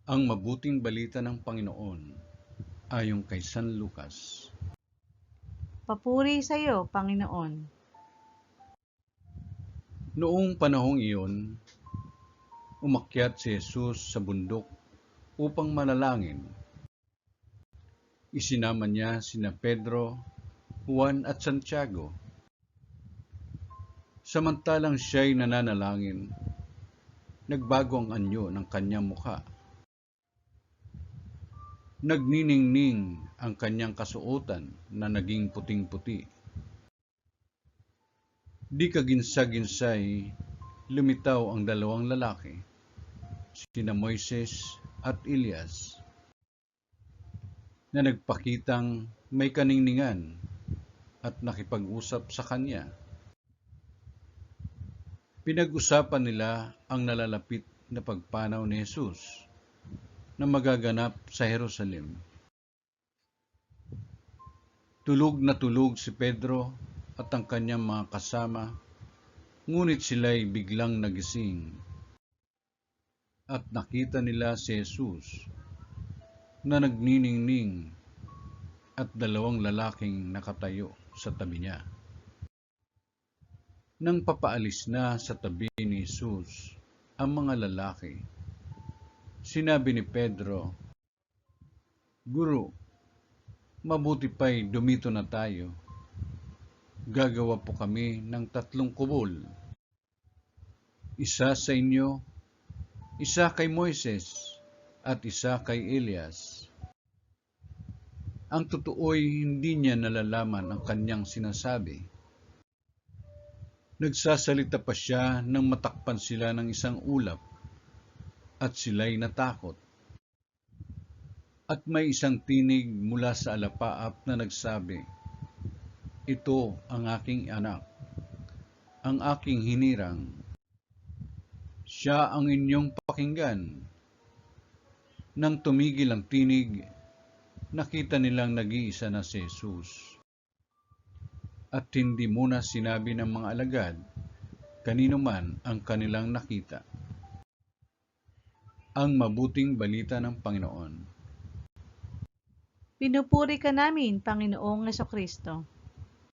Ang mabuting balita ng Panginoon ayon kay San Lucas. Papuri sa iyo, Panginoon. Noong panahong iyon, umakyat si Jesus sa bundok upang manalangin. Isinama niya sina Pedro, Juan at Santiago. Samantalang siya'y nananalangin, nagbago ang anyo ng kanyang mukha. Nagniningning ang kanyang kasuotan na naging puting-puti. Di kaginsa-ginsay, lumitaw ang dalawang lalaki, sina Moises at Elias, na nagpakitang may kaningningan at nakipag-usap sa kanya. Pinag-usapan nila ang nalalapit na pagpanaw ni Jesus na magaganap sa Jerusalem. Tulog na tulog si Pedro at ang kanyang mga kasama, ngunit sila'y biglang nagising at nakita nila si Jesus na nagniningning at dalawang lalaking nakatayo sa tabi niya. Nang papaalis na sa tabi ni Jesus ang mga lalaki, sinabi ni Pedro, "Guro, mabuti pa'y dumito na tayo. Gagawa po kami ng 3 kubol. Isa sa inyo, isa kay Moises, at isa kay Elias." Ang totoo'y hindi niya nalalaman ang kanyang sinasabi. Nagsasalita pa siya nang matakpan sila ng isang ulap at sila'y natakot. At may isang tinig mula sa alapaap na nagsabi, "Ito ang aking anak, ang aking hinirang. Siya ang inyong pakinggan." Nang tumigil ang tinig, nakita nilang nag-iisa na si Jesus. At hindi muna sinabi ng mga alagad kanino man ang kanilang nakita. Ang mabuting balita ng Panginoon. Pinupuri ka namin, Panginoong Hesukristo.